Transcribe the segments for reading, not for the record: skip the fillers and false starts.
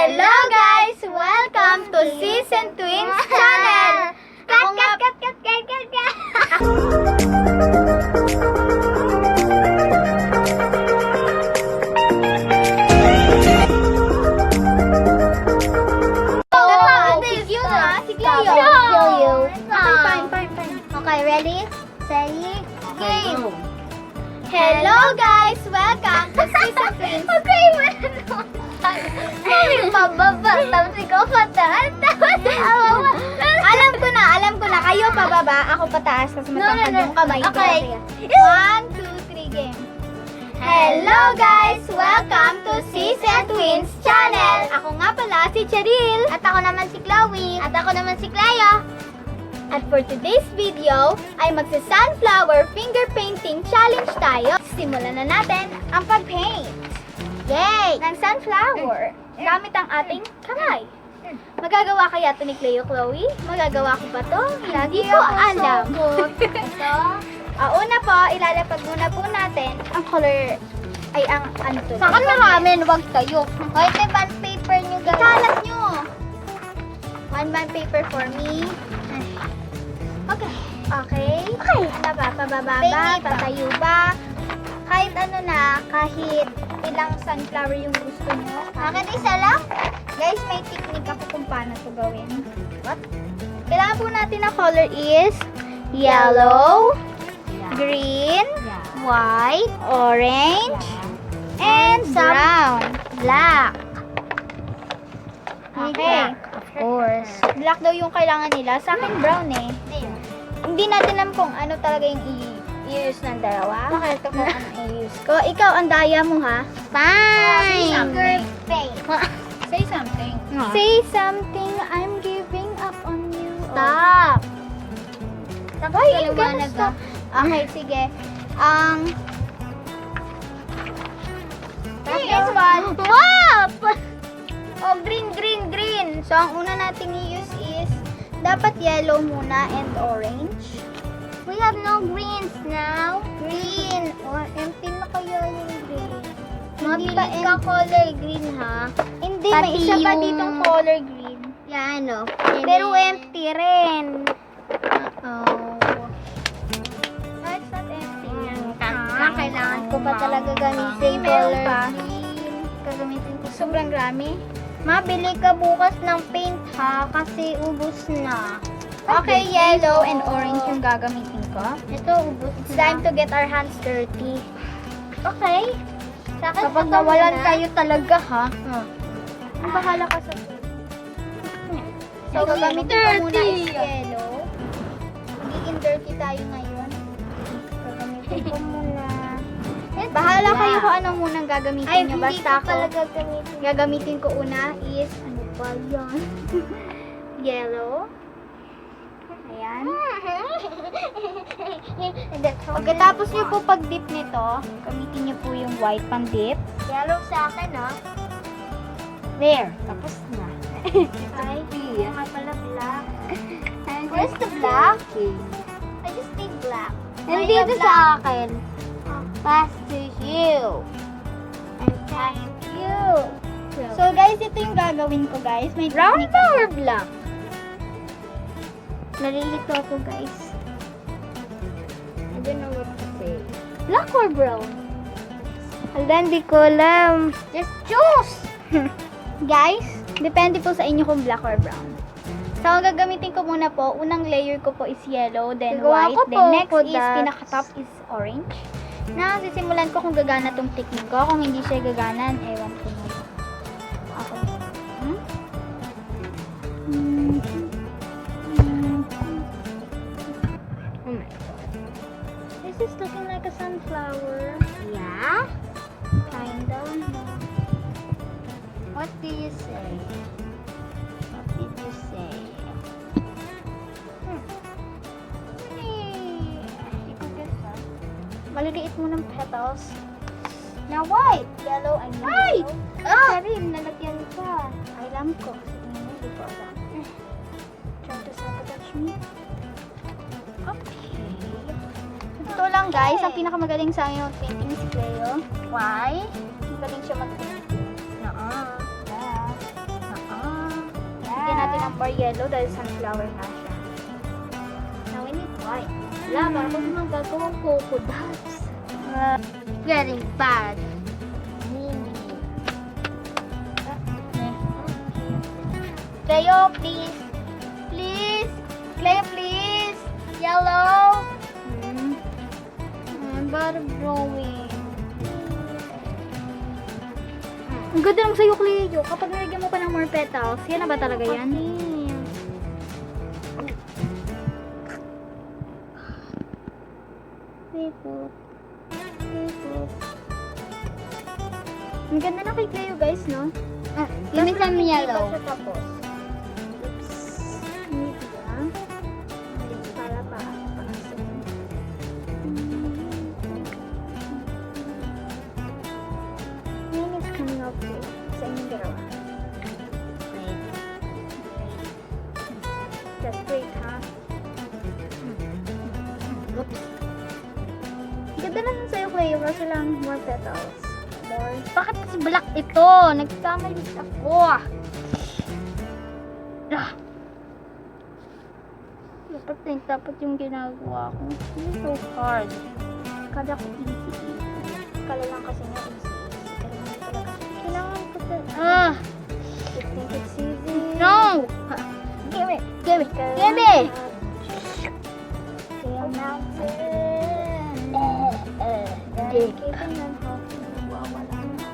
Hello guys! Welcome to Season Twins channel! Okay, ready? Steady, game! Hello guys! Welcome to Season Twins! Okay, Mami, pababa. Tapos ikaw pataas. Tapos Alam ko na. Kayo pababa, ako pataas kasi matangkad yung kamay ko. Okay. 1, 2, 3, game. Hello guys! Welcome to Season Twins channel! Ako nga pala si Cheryl. At ako naman si Chloe. At ako naman si Cleo. At for today's video ay magsa-sunflower finger painting challenge tayo. Simulan na natin ang pag-paint Yay! ng sunflower gamit ang ating kamay. Magagawa kaya ito ni Cleo, Chloe? Magagawa ko ba to? Hindi ko alam. Ito. Una po, ilalapag muna po natin ang color ay ang ano to. Sa akin namin, wag kayo. O, ito yung bond paper nyo guys. Ikalat nyo. One bond paper for me. Okay. Okay. Okay. Ano ba? Pababa ba? Painit ba? Patayo ba? Kahit ano na, kahit ilang sunflower yung gusto nyo. Akin isa lang? Guys, may technique ako kung paano ito gawin. What? Kailangan po natin na color is yellow, green, white, orange, and brown. Black. Okay. Of course. Black daw yung kailangan nila. Sa akin brown eh. Hindi natin alam kung ano talaga yung i-use ng dalawa. Bakit? Kung ano i-use ko. Ikaw, ang daya mo ha. Fine. Finger paint. Say something. Say something. I'm giving up on you. Stop. Ay, yung ganun stop. Okay, sige. This one. Wow! Oh, green, green, green. So, ang una nating i-use is dapat yellow muna and orange. We have no greens now. Green. Or empty na kaya yung green. Hindi ba ka color green ha? Hindi, Pati may isa pa yung- ditong color green. Yan o. Pero empty rin. Oh. No, it's not empty. Kailangan ko pa talaga Hindi, gamitin meron color pa. green. Gagamitin ko. Sobrang rami. Mabili ka bukas ng paint ha kasi ubos na. Okay, yellow and orange yung gagamitin ko. Ito ubos It's na. time to get our hands dirty. Okay. Sa akin, Kapag ito nawalan muna. kayo talaga ha. Ang Bahala ka sa So, Ay, gagamitin ko muna dirty. is yellow. Magiging dirty tayo ngayon. Gagamitin ko muna. Bahala kayo kung anong munang gagamitin Ay, nyo. hindi Basta ko ako, pala gagamitin. gagamitin ko una is, ano ba yan? Yellow. Ayan. Pagkatapos nyo po pag-dip nito, gamitin nyo po yung white pang-dip. Yellow sa akin ha. There. Tapos na. Ay, nga pala black. And Where's the black? I just need black. Nandito sa akin. Pass to you. And thank you. So guys, ito yung gagawin ko guys. May Brown technique ba ako. or black? Nalilito ako guys. I don't know what to say. Black or brown? Hala, hindi ko alam. Just choose! Guys, depende po sa inyo kung black or brown. So, ang gagamitin ko muna po, unang layer ko po is yellow, then Gagawa white, ko then po next ko is, that. pinaka-top is orange. Na, sisimulan ko kung gagana tong technique ko. Kung hindi siya gagana, ewan ko na. Okay. Oh my god. This is looking like a sunflower. Yeah? Kinda. What do you say? What did you say? Maliliit mo ng petals. Now white, yellow, and Ay! yellow. Ah! Karin, nalagyan ka. Alam ko. Hindi ko alam. Try to sabotage me. Okay. Ito lang guys, ang pinakamagaling sa akin yung painting si Cleo. Why? Magaling siya mag-painting. Yeah. or yellow dahil sunflower nga siya. Now we need white. Wala, para kung naman gagawang polka dots. Getting bad. Cleo, please. Please. Cleo, please. Yellow. Bad drawing. Ang ganda ng sa'yo, Cleo. Kapag nilagyan mo pa ng more petals, yan na ba talaga yan? Ang ganda na kay Cleo, guys, no? Give me some Hindi yellow. pa siya tapos. Oops. Hindi ba? Para pa. Name is coming out too. Sa inyong dalawa. That's great, ha? Oops. Ganda naman sa'yo, Cleo. Kaso lang more petals. More. Bakit kasi black ito? Nagkamali ako. Dapat yung ginagawa ko. It's so hard. Kada ko easy. Kala lang kasi nga easy. Pero hindi talaga siya. Kailangan ko sa... You think it's easy? No! Give it. Give it! Give it! Kaya mountain. Then keeping on halfway. Nawawala na.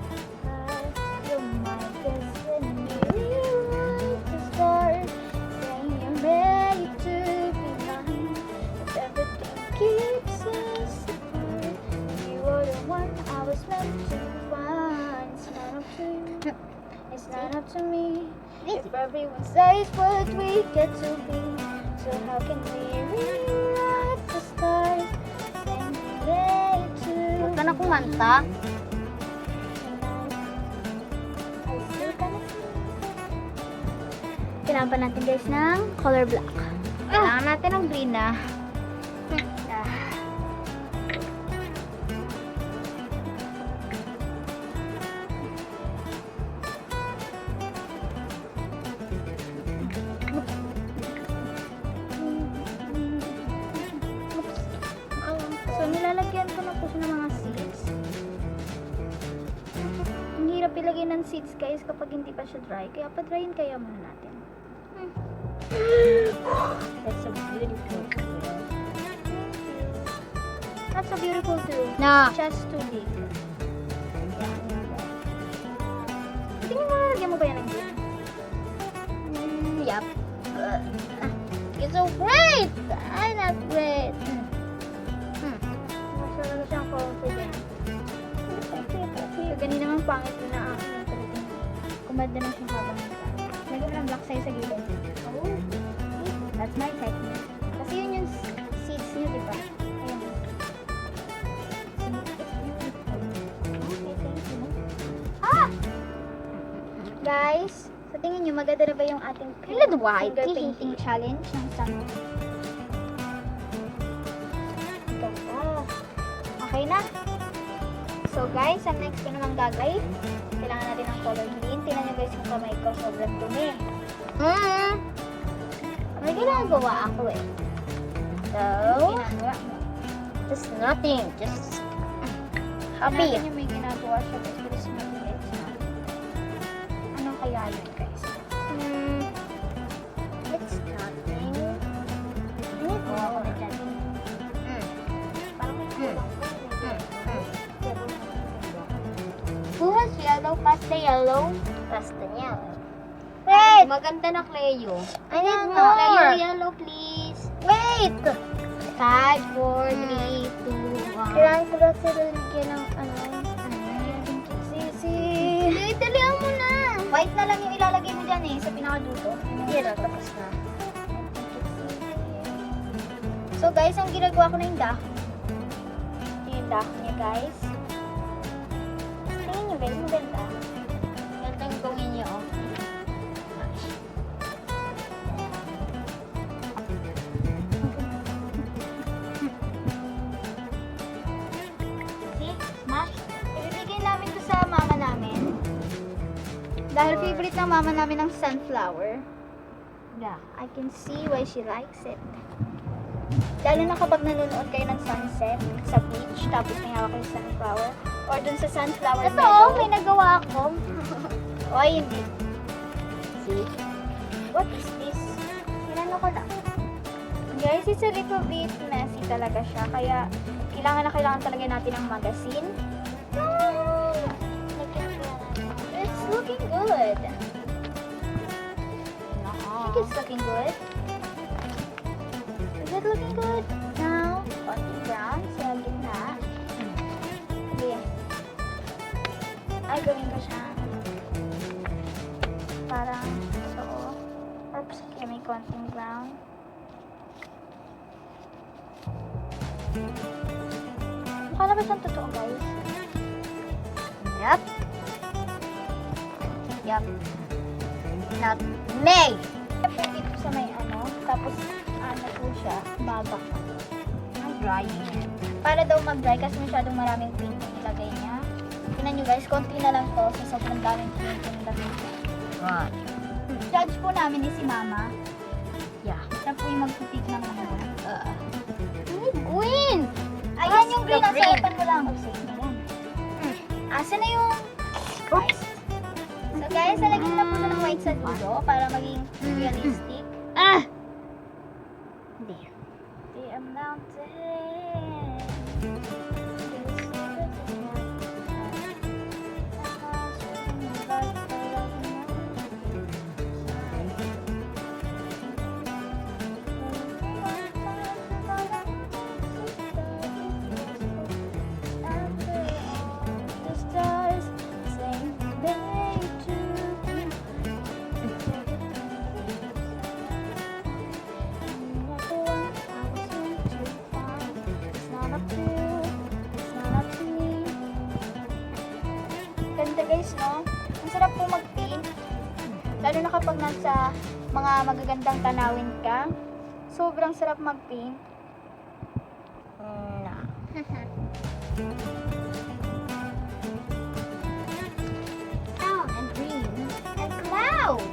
You're my destiny. Rewrite the stars. Saying you're ready to be mine. If everything keeps us apart, you are the one I was meant to find. It's not up to you. It's not up to me. If everyone says what we get to be, so how can we rewrite the stars? Saying you're ready to Huwag ka na kumanta. Kailangan pa natin, guys, ng color black. Kailangan natin ng green na. So, nilalagyan ko na po siya ng mga seeds. Ang hirap ilagay ng seeds, guys, kapag hindi pa siya dry. Kaya pa-dryin kaya muna natin. That's so beautiful. Not so beautiful too. No. Just too big. Yan, yan, yan. Tingnan mo, nalagyan mo ba yan ng green? Yup. It's so great! I love great. Mas talaga siyang confident. So, ganun naman pangit na na ako. Kumad na lang siyang habang nagka. Lagyan mo ng black sa'yo sa gilid. Oh, that's my technique. Kasi yun yung seeds niyo, di ba? Ayan. See, it's beautiful. Okay, thank you. Ah! Guys, sa tingin niyo, maganda na ba yung ating Look at white. finger painting challenge ng summer? Ganda. Okay na. So guys, ang next ko namang gagawin, kailangan natin ng color green. Tingnan nyo guys yung kamay ko, sobrang dumi. May ginagawa ako eh. So, Ano ginagawa mo? just nothing. Just Happy. happy. Yung may ginagawa siya guys, pero sinabi it's not. Ano kaya yun guys? It's nothing. Gawa ko na dyan. Parang may kulang ko. Who has yellow? Pass the yellow. Pass the yellow. Wait! Maganda na Cleo. I need more. Cleo, yellow please. Wait! 5, 4, 3, 2, 1. Kailangan ko lang sila lagyan ng ano. Sisi. Dalihan mo na. White na lang yung ilalagay mo dyan eh, sa pinakadulo. Yan, tapos na. So guys, ang ginagawa ko na yung dahon. Yung dahon niya guys. Tingnan nyo guys, maganda. Gandang gawin niyo, oh. See? Smash. Ibibigay namin to sa Dahil favorite ng mama namin ng sunflower. Yeah. I can see why she likes it. Lalo na kapag nanonood kayo ng sunset sa beach, tapos may hawak kayo sa sunflower, or dun sa sunflower Ito, meadow. may nagawa ako. O, ay, hindi. See? What is this? Sinano ko lang. Guys, it's a little bit messy talaga siya. Kaya, kailangan talaga natin ng magazine. It's looking good. I think it's looking good. Is it looking good? Now, konting brown sa gitna. Sige. Ay, gawin ko siya. Parang ito. Oops, kaya may konting brown. Mukha na ba siyang totoo, guys? Yup. Yup. Not me. Tapos dito sa may ano, tapos ano po siya, babak. I'm drying it. Para daw mag-dry kasi masyadong maraming paint yung ilagay niya. Tingnan nyo guys, konti na lang to sa sobrang daming paint yung ilagay niya. What? Judge po namin ni si Mama. Yeah. Siya po yung magpitik ng ano. Green! Ayan yung green, the ang green. sarapan mo lang. Oh, safe na yan. Asa na yung... Oops. So guys, nalagyan na po na ng white sa dulo para maging realistic. Ah! Hindi. The mountain. Ganda guys, no? Ang sarap po mag-paint. Lalo na kapag nasa mga magagandang tanawin ka. Sobrang sarap mag-paint. No. Brown and green and clouds.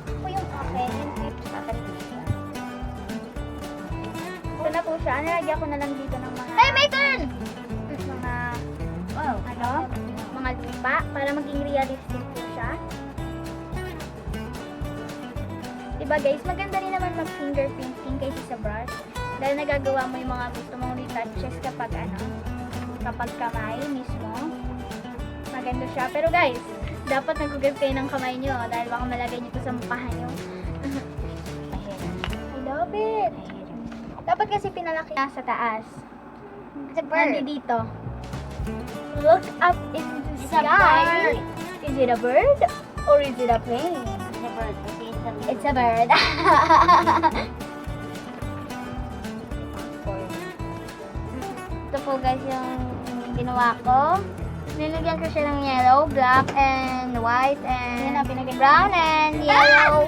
Ito yung akin, yung tip sa akin dito. Ito na po siya. Nalagyan ko na lang dito ng mga... Hey, my turn! Mga, Oh, ano, mga lupa para maging realistic po siya. Diba guys, maganda rin naman mag-finger painting kaysa sa brush. Dahil nagagawa mo yung mga gusto mong retouches kapag ano, kapag kamay mismo. Maganda siya. Pero guys, dapat nagugas kayo ng kamay nyo dahil baka malagay nyo to sa mukhahan nyo. I love it! Dapat kasi pinalaki na sa taas. It's a bird. Nandi dito. Look up into the It's a sky. bird. Is it a bird or is it a plane? It's a bird. It's a bird. Ito po guys yung ginawa ko. Nilagyan ko siya ng yellow, black, and white, Yan and ang pinagay brown, and yellow,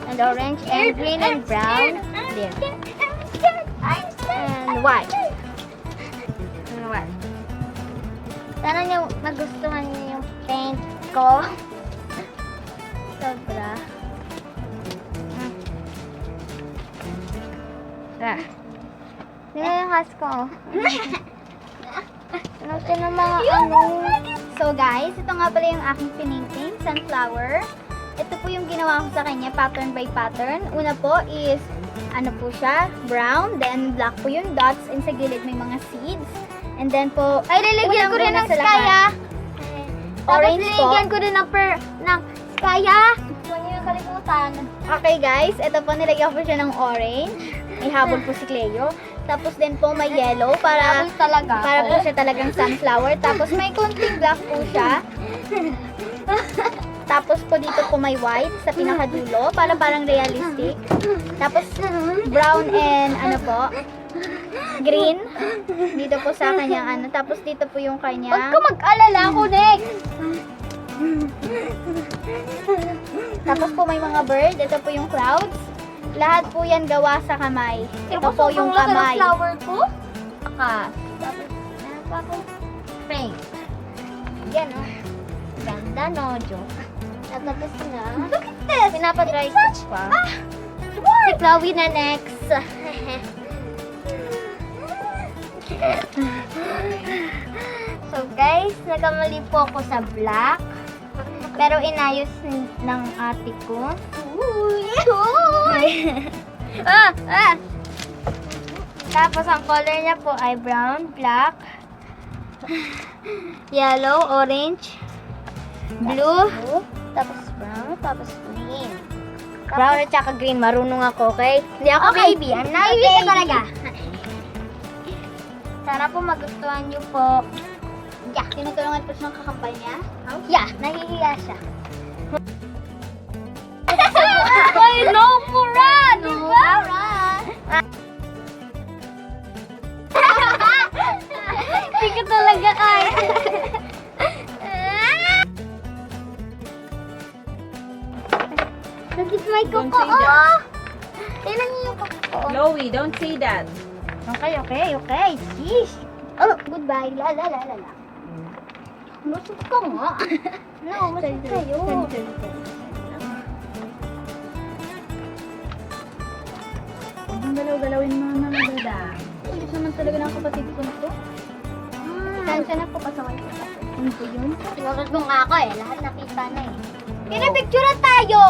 and orange, and green, and brown. There. And white. And white. Sana nyo nagustuhan niyo yung paint ko. Sobra. Ah. Tingnan yung has ko. Ito na mga ano. So guys, ito nga pala yung aking pinainting, sunflower. Ito po yung ginawa ko sa kanya, pattern by pattern. Una po is, ano po siya, brown, then black po yung dots, and sa gilid may mga seeds. And then po, Ay, nilagyan ko rin ng sky ah. Tapos Orange po. nilagyan ko rin ng sky ah. Huwag niyo yung kalimutan. Okay guys, ito po nilagyan ko siya ng orange. May habol po si Cleo. Tapos din po may yellow para Habol talaga para ako. po siya talagang sunflower. Tapos may konting black po siya. Tapos po dito po may white sa pinakadulo para parang realistic. Tapos brown and ano po, green. Dito po sa kanyang ano. Tapos dito po yung Huwag kanyang... ka mag-alala ako next. Tapos po may mga bird. Ito po yung clouds. Lahat po yan gawa sa kamay. Ito po yung kamay. flower ko. Tapos, meron pa akong paint. Yan oh. Ganda. maganda, no, joke. Natapos na. Look at this! Pinapadry ko pa. Si Chloe na next. So guys, nagkamali po ako sa black. Pero inayos ng ate ko. Tapos ang color niya po ay brown, black, yellow, orange, blue, tapos brown, tapos green. Brown at saka green, marunong ako, okay? Hindi ako Okay. baby, I'm not Baby baby. ka talaga. Sana po magustuhan niyo po. Yeah, tinutulungan ko siyang kakampal niya. Yeah, nahihiya siya. Ay, no mura! Diba? Hindi ko talaga kaya. Nagkismay ko Don't ko. say that. Tingnan niyo yung kuko ko. Chloe, don't say that. Okay. Sheesh. Oh, goodbye. La. Lusog ka nga. No, masog kayo. Huwag mong galaw-galawin mga nangdada. Ayos naman talaga ng kapatid ko na to. Sensya na po pasaway ko kasi. Ano po yun? Sigurad mo nga ako eh. Lahat nakita na eh. Pinapicturean tayo!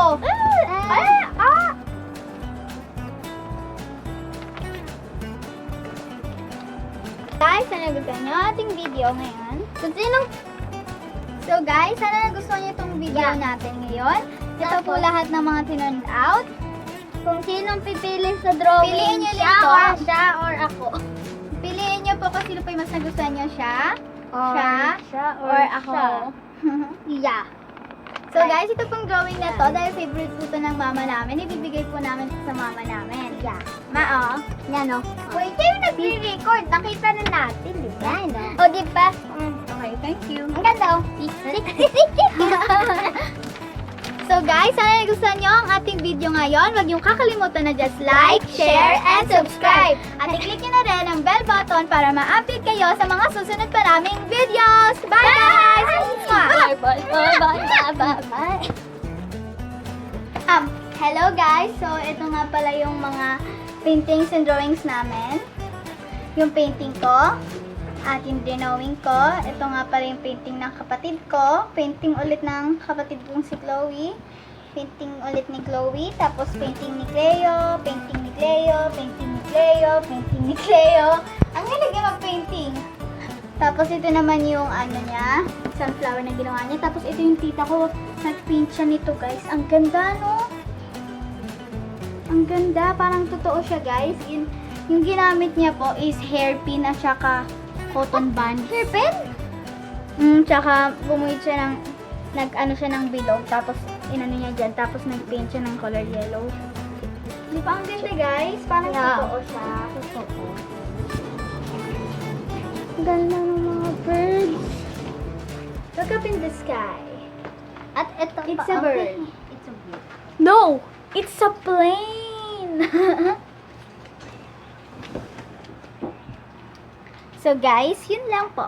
Guys, sana nagustuhan niyo ating video ngayon. So guys, sana nagustuhan niyo itong video Yeah. natin ngayon. Ito po Tapos, lahat ng mga tinurned out. Kung sinong pipili sa drawing, Piliin niyo siya lang po. or siya or ako. Piliin niyo po kung sino po yung mas nagustuhan niyo siya, Or siya or ako. Yeah. So guys, ito pong drawing na to, dahil favorite po ito ng mama namin, ibibigay po namin sa mama namin. Yeah. Ma, Yan o. Wait, kayo nagre-record. Nakita na natin, di ba? Yan o. O, di ba? Okay, thank you. Ang ganda, oh. So guys, sana nagustuhan nyo ang ating video ngayon. Huwag niyong kakalimutan na just like, share, and subscribe. At i-click nyo na rin ang bell button para ma-update kayo sa mga susunod pa naming videos. Bye guys! Bye. Hello guys! So, ito nga pala yung mga paintings and drawings namin. Yung painting ko at yung drawing ko. Ito nga pala yung painting ng kapatid ko. Painting ulit ng kapatid kong si Chloe. Painting ulit ni Chloe. Tapos painting ni Cleo. Painting ni Cleo. Painting ni Cleo. Painting ni Cleo. Ang galing mag-painting. Tapos ito naman yung ano niya, sunflower na ginawa niya. Tapos ito yung tita ko, nag-paint siya nito guys. Ang ganda no? Ang ganda, parang totoo siya guys. Yung ginamit niya po is hairpin at saka cotton band. Hairpin? Tsaka bumuhit siya ng, nag-ano siya ng bilog. Tapos inano niya dyan. Tapos nag-paint siya ng color yellow. Di ba ang ganda guys? Parang Yeah. totoo siya. Totoo. Ganda ng mga birds. Look up in the sky. At ito It's pa. a bird. It's a bird. No! It's a plane! So guys, yun lang po.